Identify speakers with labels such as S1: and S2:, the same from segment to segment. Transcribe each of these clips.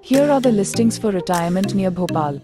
S1: Here are the listings for retirement near Bhopal.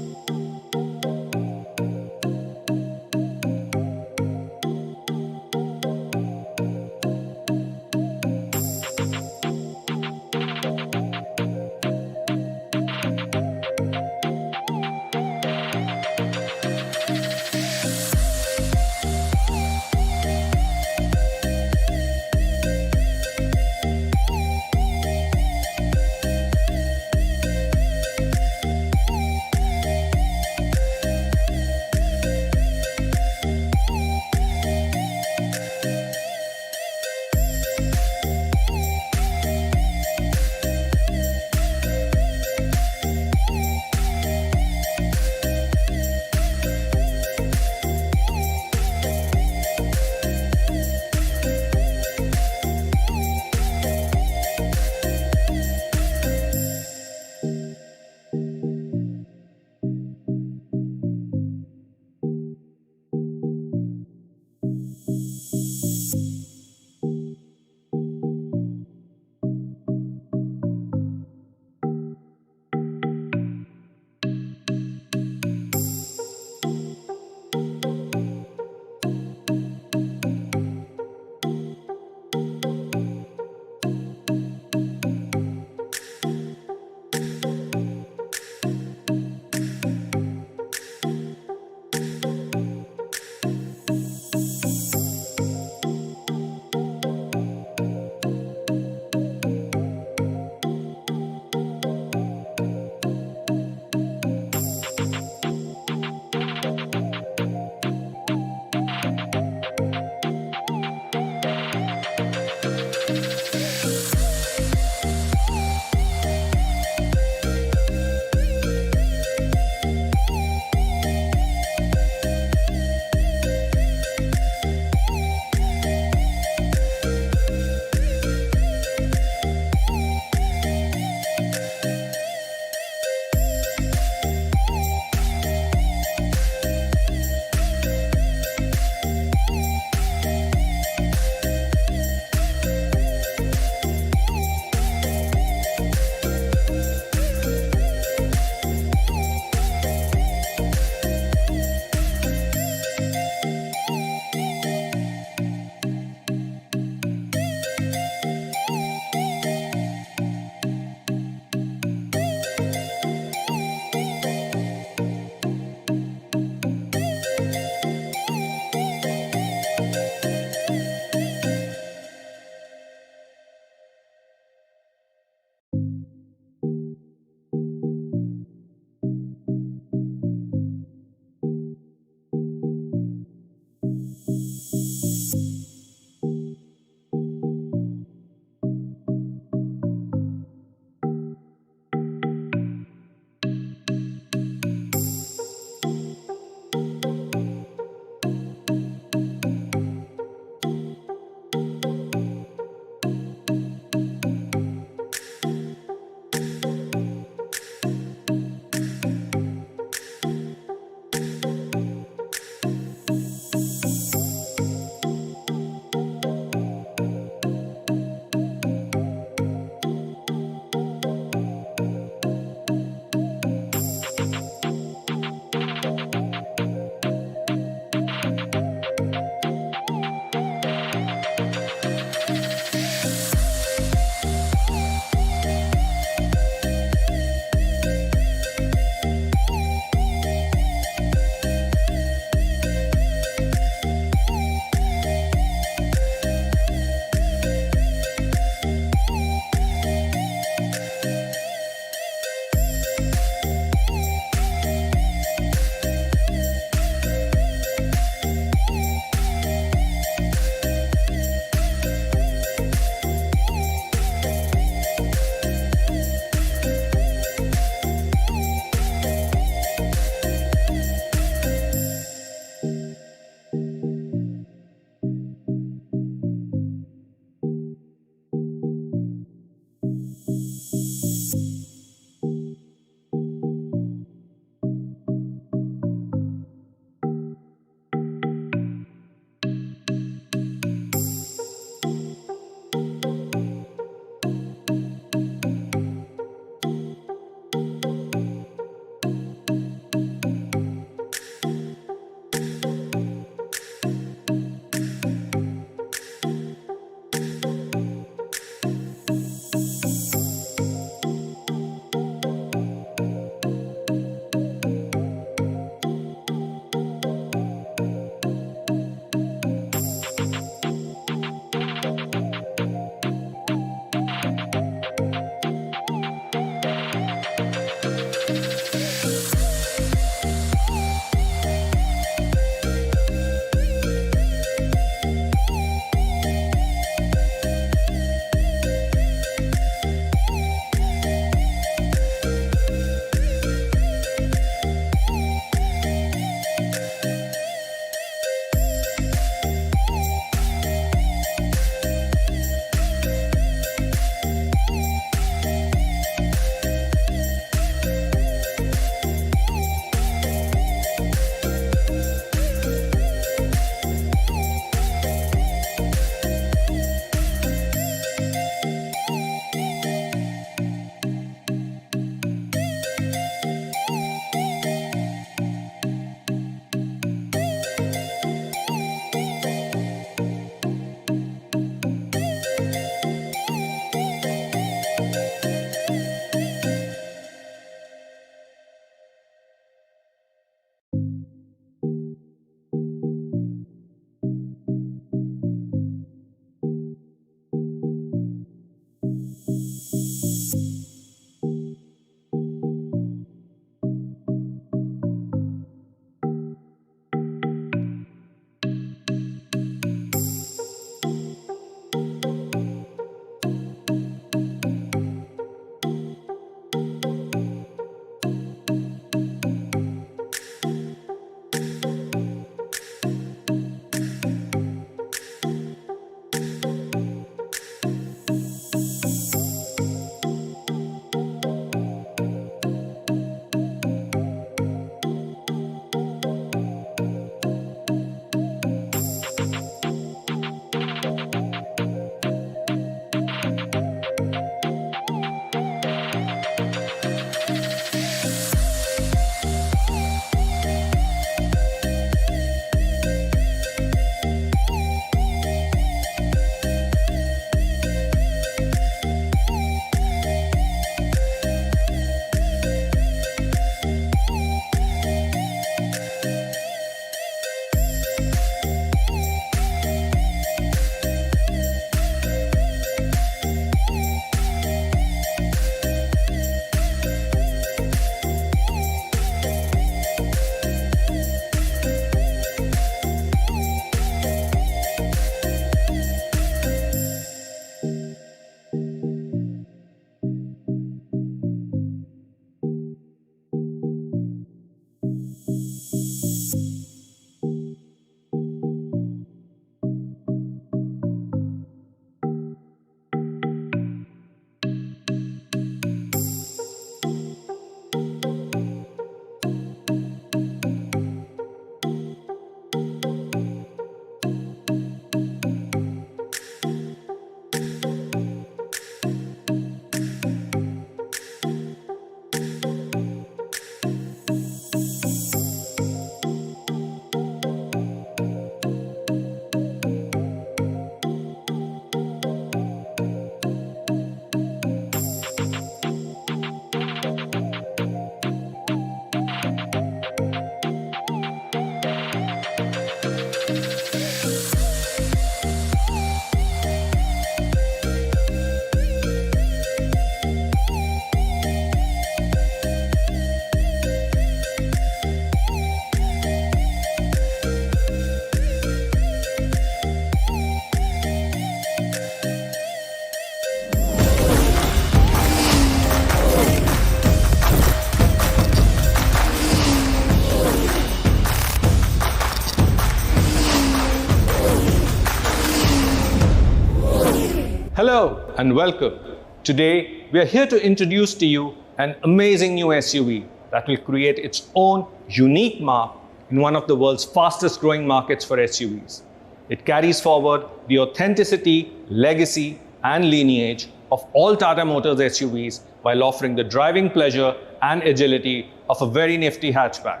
S2: Hello and welcome. Today we are here to introduce to you an amazing new SUV that will create its own unique mark in one of the world's fastest growing markets for SUVs. It carries forward the authenticity, legacy, and lineage of all Tata Motors SUVs while offering the driving pleasure and agility of a very nifty hatchback.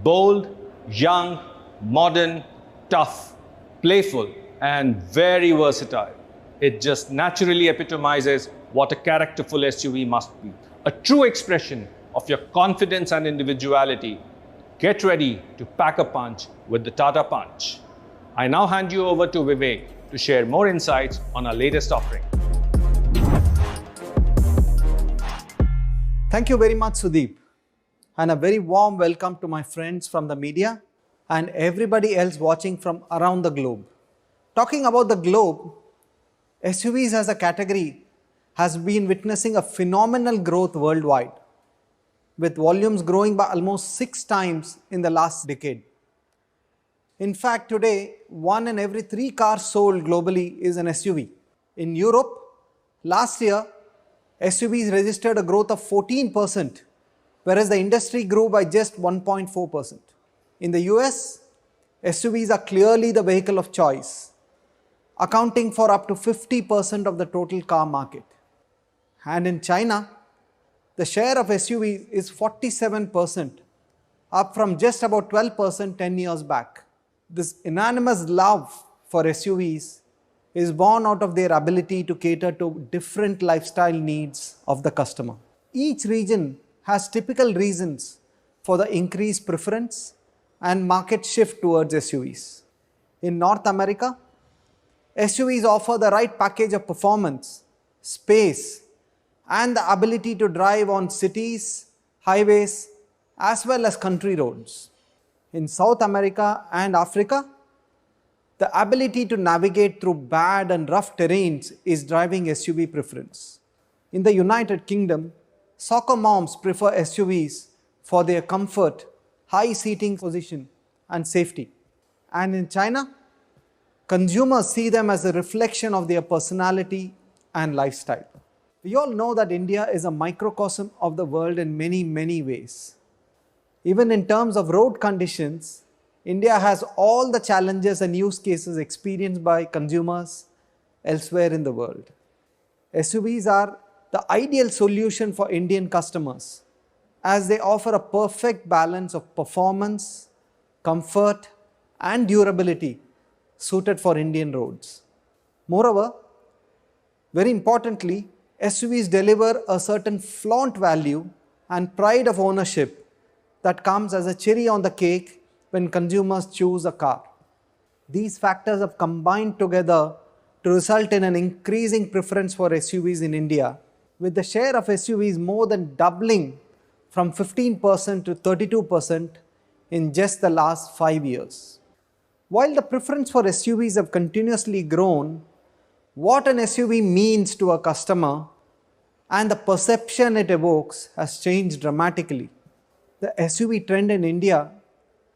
S2: Bold, young, modern, tough, playful, and very versatile. It just naturally epitomizes what a characterful SUV must be. A true expression of your confidence and individuality. Get ready to pack a punch with the Tata Punch. I now hand you over to Vivek to share more insights on our latest offering.
S3: Thank you very much, Sudeep, and a very warm welcome to my friends from the media and everybody else watching from around the globe. Talking about the globe, SUVs as a category has been witnessing a phenomenal growth worldwide, with volumes growing by almost 6 times in the last decade. In fact, today, 1 in every 3 cars sold globally is an SUV. In Europe, last year, SUVs registered a growth of 14%, whereas the industry grew by just 1.4%. In the US, SUVs are clearly the vehicle of choice, accounting for up to 50% of the total car market. And in China, the share of SUVs is 47%, up from just about 12% 10 years back. This unanimous love for SUVs is born out of their ability to cater to different lifestyle needs of the customer. Each region has typical reasons for the increased preference and market shift towards SUVs. In North America, SUVs offer the right package of performance, space, and the ability to drive on cities, highways, as well as country roads. In South America and Africa, the ability to navigate through bad and rough terrains is driving SUV preference. In the United Kingdom, soccer moms prefer SUVs for their comfort, high seating position, and safety. And in China, consumers see them as a reflection of their personality and lifestyle. We all know that India is a microcosm of the world in many ways. Even in terms of road conditions, India has all the challenges and use cases experienced by consumers elsewhere in the world. SUVs are the ideal solution for Indian customers as they offer a perfect balance of performance, comfort, and durability suited for Indian roads. Moreover, very importantly, SUVs deliver a certain flaunt value and pride of ownership that comes as a cherry on the cake when consumers choose a car. These factors have combined together to result in an increasing preference for SUVs in India, with the share of SUVs more than doubling from 15% to 32% in just the last 5 years. While the preference for SUVs have continuously grown, what an SUV means to a customer and the perception it evokes has changed dramatically. The SUV trend in India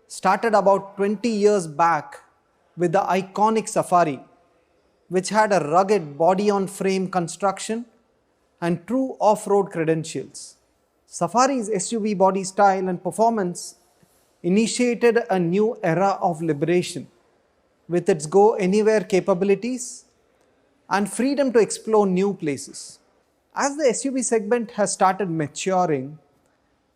S3: started about 20 years back with the iconic Safari, which had a rugged body-on-frame construction and true off-road credentials. Safari's SUV body style and performance initiated a new era of liberation with its go-anywhere capabilities and freedom to explore new places. As the SUV segment has started maturing,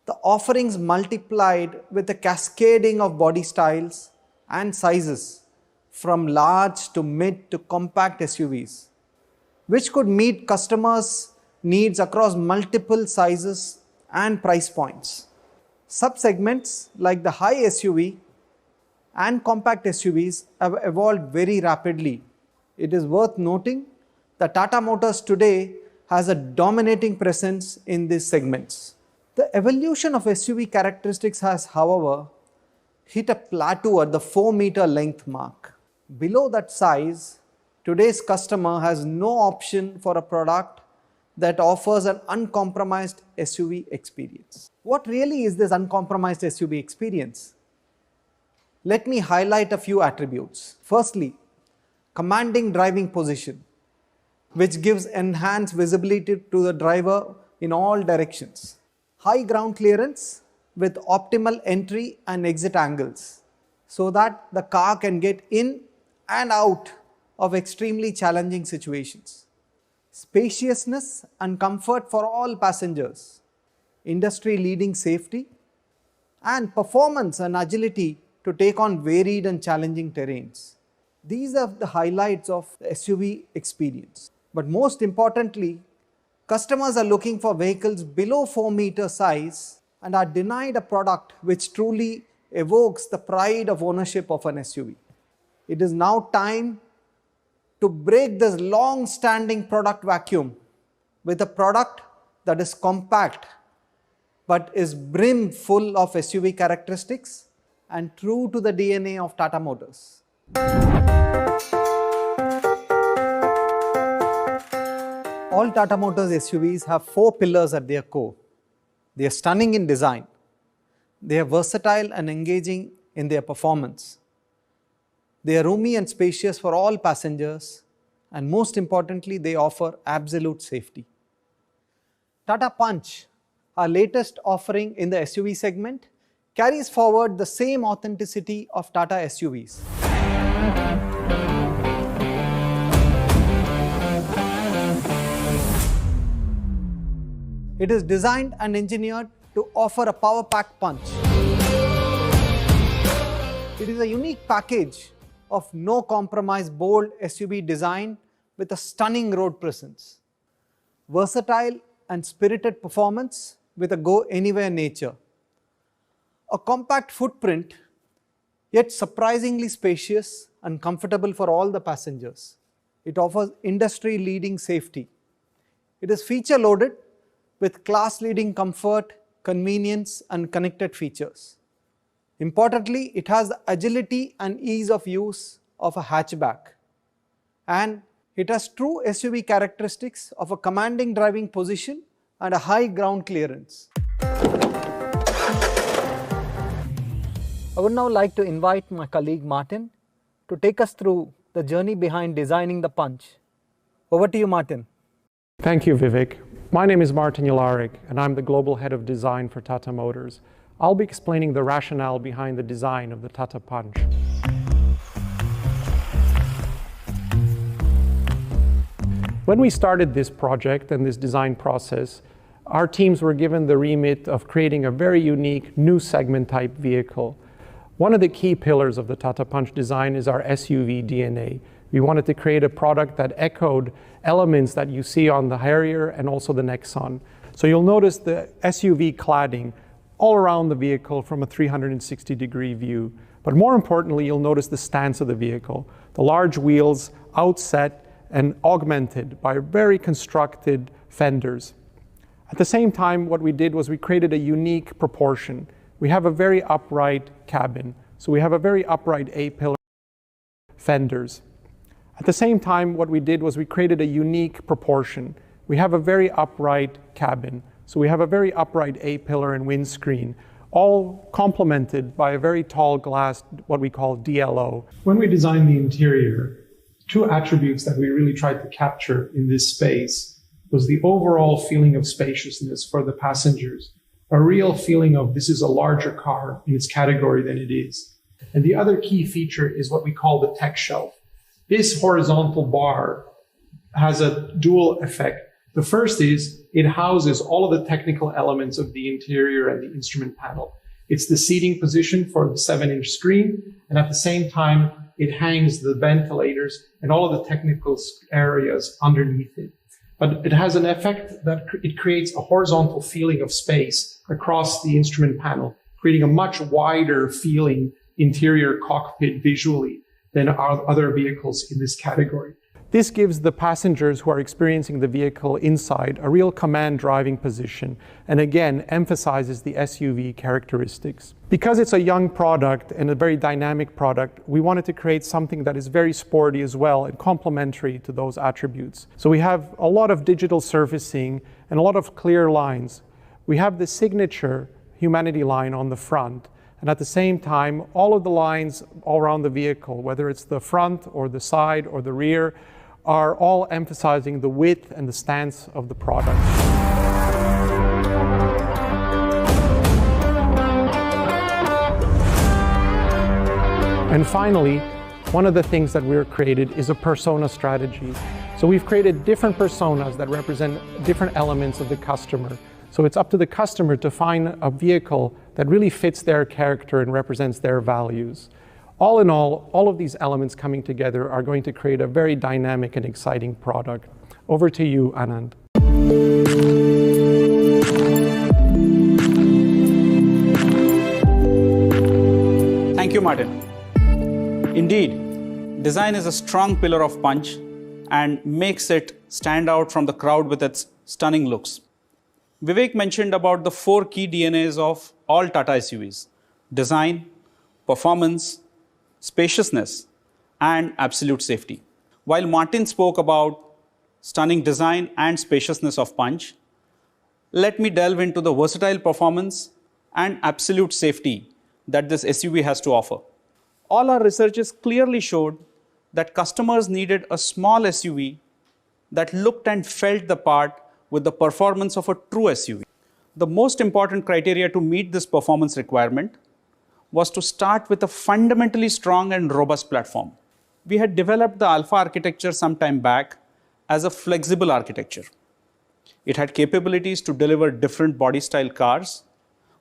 S3: the offerings multiplied with a cascading of body styles and sizes from large to mid to compact SUVs, which could meet customers' needs across multiple sizes and price points. Subsegments like the high SUV and compact SUVs have evolved very rapidly. It is worth noting that Tata Motors today has a dominating presence in these segments. The evolution of SUV characteristics has, however, hit a plateau at the 4-meter length mark. Below that size, today's customer has no option for a product that offers an uncompromised SUV experience. What really is this uncompromised SUV experience? Let me highlight a few attributes. Firstly, commanding driving position. which gives enhanced visibility to the driver in all directions. High ground clearance with optimal entry and exit angles so that the car can get in and out of extremely challenging situations. Spaciousness and comfort for all passengers, industry-leading safety, and performance and agility to take on varied and challenging terrains. These are the highlights of the SUV experience. But most importantly, customers are looking for vehicles below 4 meter size and are denied a product which truly evokes the pride of ownership of an SUV. It is now time to break this long-standing product vacuum with a product that is compact but is brim full of SUV characteristics and true to the DNA of Tata Motors. All Tata Motors SUVs have 4 pillars at their core. They are stunning in design. They are versatile and engaging in their performance. They are roomy and spacious for all passengers, and most importantly, they offer absolute safety. Tata Punch, our latest offering in the SUV segment, carries forward the same authenticity of Tata SUVs. It is designed and engineered to offer a power-packed punch. It is a unique package of no-compromise bold SUV design with a stunning road presence, versatile and spirited performance with a go-anywhere nature, a compact footprint yet surprisingly spacious and comfortable for all the passengers. It offers industry-leading safety. It is feature-loaded with class-leading comfort, convenience and connected features. Importantly, it has the agility and ease of use of a hatchback, and it has true SUV characteristics of a commanding driving position and a high ground clearance. I would now like to invite my colleague Martin to take us through the journey behind designing the Punch. Over to you, Martin.
S4: Thank you, Vivek. My name is Martin Jelarik, and I'm the Global Head of Design for Tata Motors. I'll be explaining the rationale behind the design of the Tata Punch. When we started this project and this design process, our teams were given the remit of creating a very unique new segment type vehicle. One of the key pillars of the Tata Punch design is our SUV DNA. We wanted to create a product that echoed elements that you see on the Harrier and also the Nexon. So you'll notice the SUV cladding all around the vehicle from a 360-degree view. But more importantly, you'll notice the stance of the vehicle. The large wheels outset and augmented by very constructed fenders. At the same time, what we did was we created a unique proportion. We have a very upright cabin. So we have a very upright A-pillar fenders. At the same time, what we did was we created a unique proportion. We have a very upright cabin. So we have a very upright A-pillar and windscreen, all complemented by a very tall glass, what we call DLO. When we designed the interior, 2 attributes that we really tried to capture in this space was the overall feeling of spaciousness for the passengers, a real feeling of this is a larger car in its category than it is. And the other key feature is what we call the tech shelf. This horizontal bar has a dual effect. The first is it houses all of the technical elements of the interior and the instrument panel. It's the seating position for the 7-inch screen, and at the same time, it hangs the ventilators and all of the technical areas underneath it. But it has an effect that it creates a horizontal feeling of space across the instrument panel, creating a much wider feeling interior cockpit visually than our other vehicles in this category. This gives the passengers who are experiencing the vehicle inside a real command driving position, and again emphasizes the SUV characteristics. Because it's a young product and a very dynamic product, we wanted to create something that is very sporty as well and complementary to those attributes. So we have a lot of digital surfacing and a lot of clear lines. We have the signature Humanity line on the front, and at the same time, all of the lines all around the vehicle, whether it's the front or the side or the rear, are all emphasizing the width and the stance of the product. And finally, one of the things that we've created is a persona strategy. So we've created different personas that represent different elements of the customer. So it's up to the customer to find a vehicle that really fits their character and represents their values. All in all of these elements coming together are going to create a very dynamic and exciting product. Over to you, Anand.
S5: Thank you, Martin. Indeed, design is a strong pillar of Punch and makes it stand out from the crowd with its stunning looks. Vivek mentioned about the 4 key DNAs of all Tata SUVs: design, performance, spaciousness, and absolute safety. While Martin spoke about stunning design and spaciousness of Punch, let me delve into the versatile performance and absolute safety that this SUV has to offer. All our researches clearly showed that customers needed a small SUV that looked and felt the part with the performance of a true SUV. The most important criteria to meet this performance requirement was to start with a fundamentally strong and robust platform. We had developed the Alpha architecture some time back as a flexible architecture. It had capabilities to deliver different body style cars,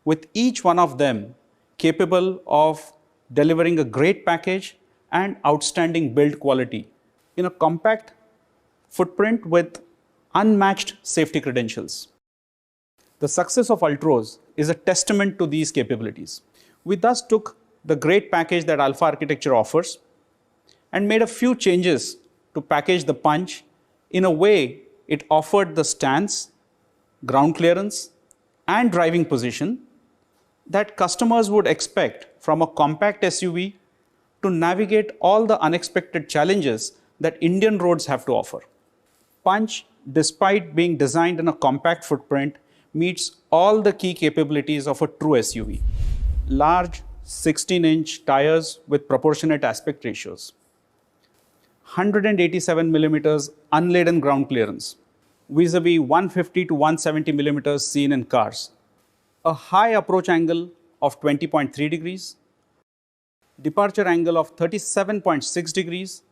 S5: with each one of them capable of delivering a great package and outstanding build quality in a compact footprint with unmatched safety credentials. The success of Ultros is a testament to these capabilities. We thus took the great package that Alpha architecture offers and made a few changes to package the Punch in a way it offered the stance, ground clearance, and driving position that customers would expect from a compact SUV to navigate all the unexpected challenges that Indian roads have to offer. Punch, despite being designed in a compact footprint, meets all the key capabilities of a true SUV. Large 16-inch tires with proportionate aspect ratios, 187 millimeters unladen ground clearance, vis-a-vis 150 to 170 millimeters seen in cars, a high approach angle of 20.3 degrees, departure angle of 37.6 degrees,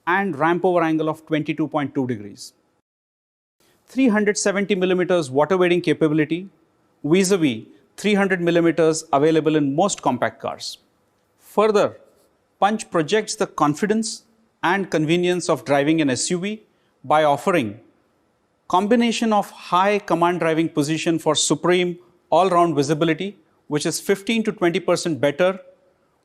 S5: and ramp over angle of 22.2 degrees. 370 millimeters water wading capability, vis-a-vis 300 millimeters available in most compact cars. Further, Punch projects the confidence and convenience of driving an SUV by offering combination of high command driving position for supreme all-round visibility, which is 15 to 20% better,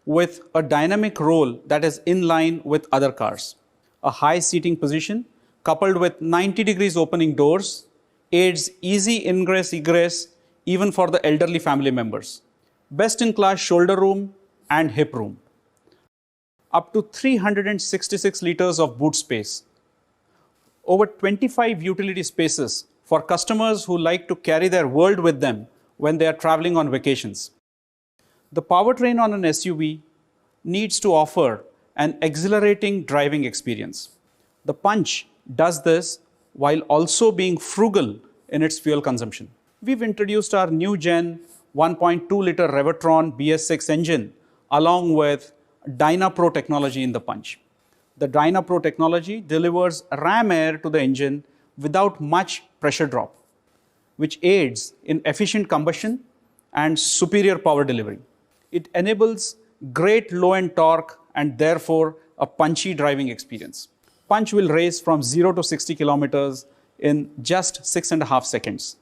S5: with a dynamic roll that is in line with other cars. A high seating position coupled with 90 degrees opening doors aids easy ingress-egress even for the elderly family members. Best-in-class shoulder room and hip room. Up to 366 liters of boot space. Over 25 utility spaces for customers who like to carry their world with them when they are traveling on vacations. The powertrain on an SUV needs to offer an exhilarating driving experience. The Punch does this while also being frugal in its fuel consumption. We've introduced our new gen 1.2-liter Revertron BS6 engine along with DynaPro technology in the Punch. The DynaPro technology delivers ram air to the engine without much pressure drop, which aids in efficient combustion and superior power delivery. It enables great low-end torque and therefore a punchy driving experience. Punch will race from 0 to 60 kilometers in just 6.5 seconds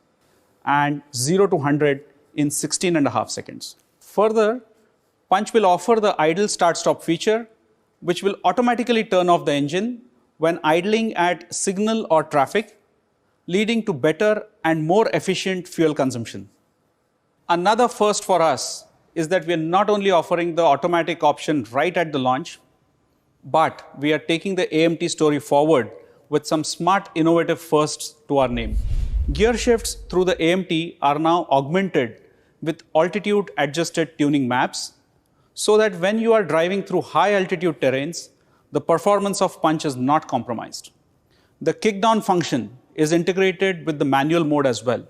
S5: and 0 to 100 in 16.5 seconds. Further, Punch will offer the idle start-stop feature, which will automatically turn off the engine when idling at signal or traffic, leading to better and more efficient fuel consumption. Another first for us is that we are not only offering the automatic option right at the launch, but we are taking the AMT story forward with some smart, innovative firsts to our name. Gear shifts through the AMT are now augmented with altitude-adjusted tuning maps, so that when you are driving through high-altitude terrains, the performance of Punch is not compromised. The kick-down function is integrated with the manual mode as well.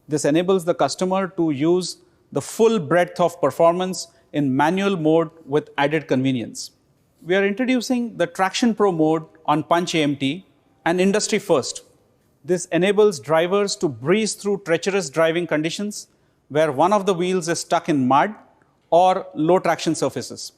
S5: This enables the customer to use the full breadth of performance in manual mode with added convenience. We are introducing the Traction Pro mode on Punch AMT, an industry first. This enables drivers to breeze through treacherous driving conditions where one of the wheels is stuck in mud or low traction surfaces.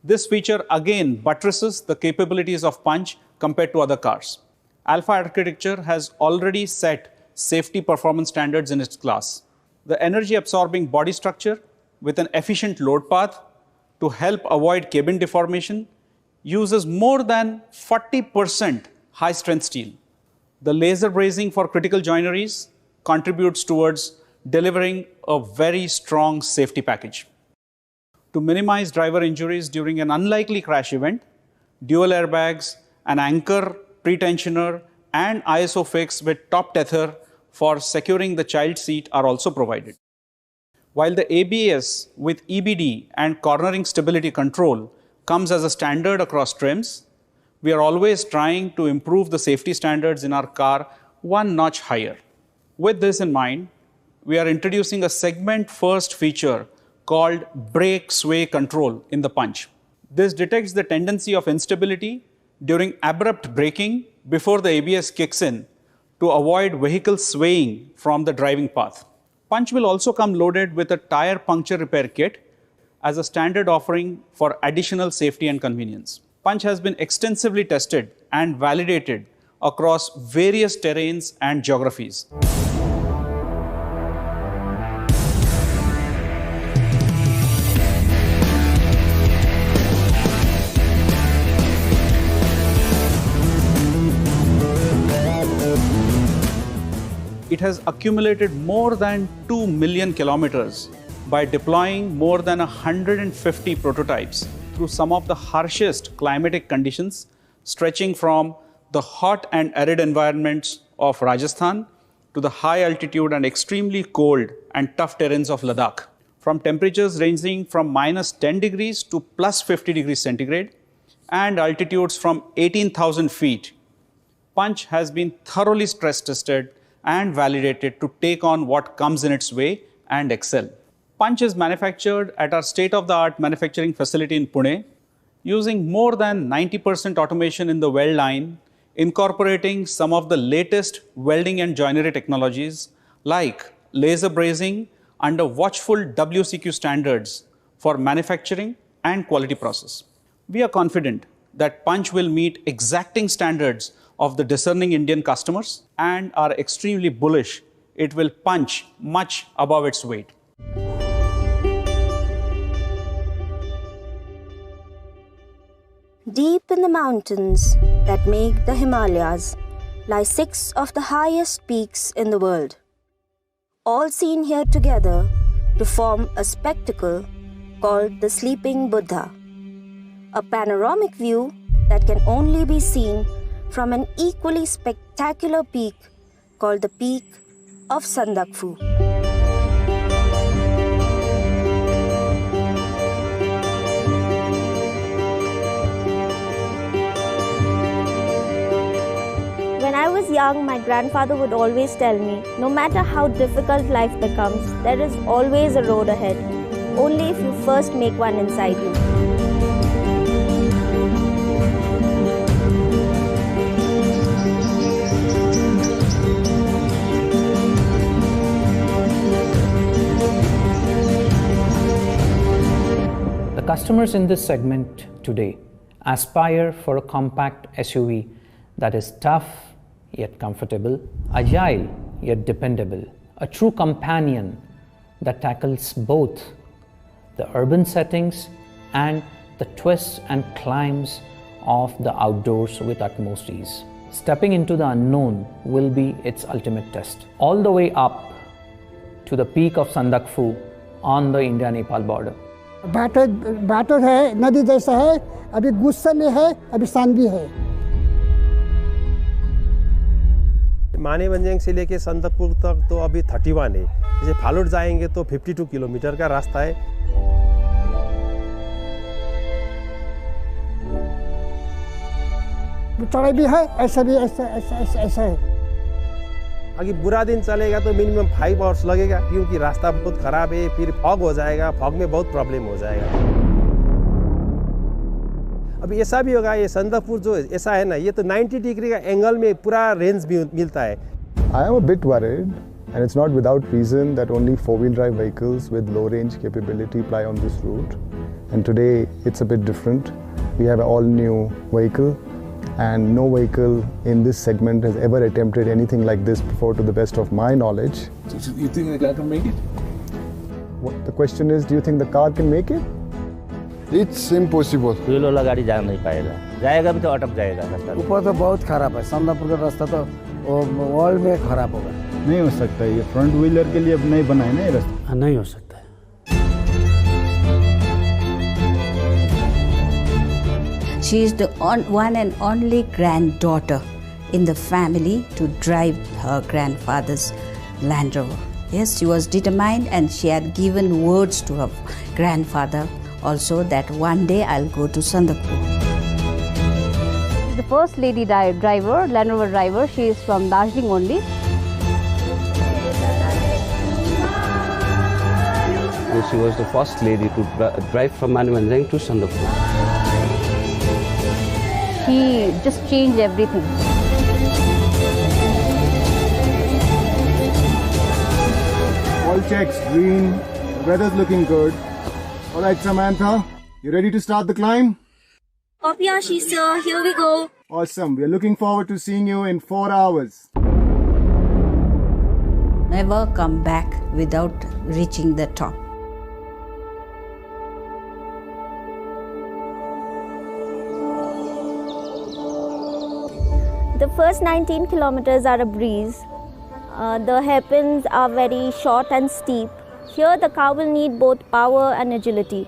S5: This feature again buttresses the capabilities of Punch compared to other cars. Alpha architecture has already set safety performance standards in its class. The energy absorbing body structure with an efficient load path to help avoid cabin deformation uses more than 40% high strength steel. The laser brazing for critical joineries contributes towards delivering a very strong safety package. To minimize driver injuries during an unlikely crash event, dual airbags, an anchor, pre-tensioner, and ISO fix with top tether for securing the child seat are also provided. While the ABS with EBD and cornering stability control comes as a standard across trims, we are always trying to improve the safety standards in our car one notch higher. With this in mind, we are introducing a segment-first feature called brake sway control in the Punch. This detects the tendency of instability during abrupt braking before the ABS kicks in to avoid vehicle swaying from the driving path. Punch will also come loaded with a tire puncture repair kit as a standard offering for additional safety and convenience. Punch has been extensively tested and validated across various terrains and geographies. It has accumulated more than 2 million kilometers by deploying more than 150 prototypes through some of the harshest climatic conditions, stretching from the hot and arid environments of Rajasthan to the high altitude and extremely cold and tough terrains of Ladakh. From temperatures ranging from minus 10 degrees to plus 50 degrees centigrade and altitudes from 18,000 feet, Punch has been thoroughly stress tested and validated to take on what comes in its way and excel. Punch is manufactured at our state-of-the-art manufacturing facility in Pune, using more than 90% automation in the weld line, incorporating some of the latest welding and joinery technologies like laser brazing under watchful WCQ standards for manufacturing and quality process. We are confident that Punch will meet exacting standards of the discerning Indian customers and are extremely bullish it will punch much above its weight.
S6: Deep in the mountains that make the Himalayas lie 6 of the highest peaks in the world, all seen here together to form a spectacle called the Sleeping Buddha, a panoramic view that can only be seen from an equally spectacular peak called the Peak of Sandakphu.
S7: When I was young, my grandfather would always tell me, no matter how difficult life becomes, there is always a road ahead, only if you first make one inside you.
S8: Customers in this segment today aspire for a compact SUV that is tough yet comfortable, agile yet dependable, a true companion that tackles both the urban settings and the twists and climbs of the outdoors with utmost ease. Stepping into the unknown will be its ultimate test, all the way up to the peak of Sandakphu on the India-Nepal border.
S9: Better है, नदी जैसा है, अभी गुस्से में है, अभी शांत भी है।
S10: मानेभंजन से लेके संदकपुर तक तो अभी 31 है। जैसे फालूट जाएंगे तो 52 किलोमीटर का रास्ता है।
S9: चढ़ाई भी है, ऐसा भी ऐसा है।
S10: अगर बुरा दिन चलेगा तो मिनिमम 5 आवर्स लगेगा, क्योंकि रास्ता बहुत ख़राब है, फिर फॉग हो जाएगा, फॉग में बहुत प्रॉब्लम हो जाएगा। अभी ऐसा भी होगा, ये संदकपुर जो ऐसा है ना, ये तो 90 डिग्री का एंगल में पूरा रेंज भी मिलता है।
S11: I am a bit worried, and it's not without reason that only 4-wheel drive vehicles with low range capability ply on this route. And today it's a bit different. We have an all-new vehicle, and no vehicle in this segment has ever attempted anything like this before, to the best of my knowledge.
S12: So you think the car can make it?
S11: The question is, do you think the car can make it?
S12: It's impossible.
S13: Wheel वाला गाड़ी जा नहीं पाएगा, जाएगा भी तो अटक जाएगा रास्ता।
S14: ऊपर तो बहुत खराब है, संदकपुर का रास्ता तो वर्ल्ड में खराब होगा।
S11: नहीं हो सकता, ये फ्रंट व्हीलर के लिए अब नहीं बना है ना ये रास्ता।
S14: नहीं हो सकता है।
S15: She is the one and only granddaughter in the family to drive her grandfather's Land Rover. Yes, she was determined, and she had given words to her grandfather also that one day I'll go to Sandakpur.
S16: The first lady driver, Land Rover driver, she is from Darjeeling only.
S13: She was the first lady to drive from Manivanjang to Sandakpur.
S16: She just changed everything.
S11: All checks green, the weather's looking good. All right, Samantha, you ready to start the climb?
S7: Copy, sir. Here we go.
S11: Awesome. We're looking forward to seeing you in 4 hours.
S15: Never come back without reaching the top.
S7: The first 19 kilometers are a breeze. The hairpins are very short and steep. Here the car will need both power and agility.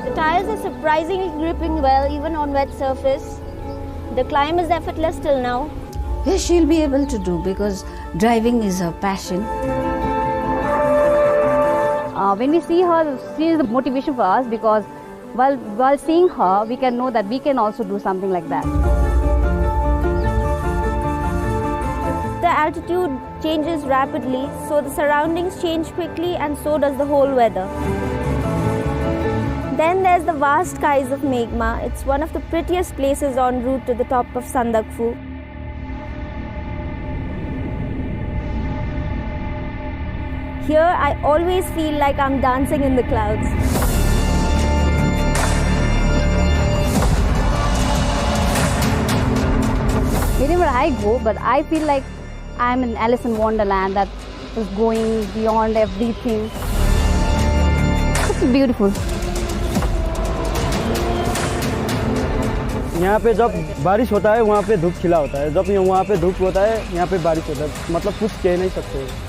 S7: The tires are surprisingly gripping well even on wet surface. The climb is effortless till now.
S15: Yes, she'll be able to do, because driving is her passion.
S16: When we see her, she is the motivation for us, because while seeing her, we can know that we can also do something like that.
S7: The altitude changes rapidly, so the surroundings change quickly, and so does the whole weather. Then there's the vast skies of Meghma. It's one of the prettiest places en route to the top of Sandakpur. Here, I always feel like I'm dancing in the clouds.
S16: Wherever I go, but I feel like I'm in Alice in Wonderland that is going beyond everything. It's beautiful.
S14: यहाँ पे जब बारिश होता है वहाँ पे धूप खिला होता है, जब वहाँ पे धूप होता है यहाँ पे बारिश होता है, मतलब कुछ कह नहीं सकते।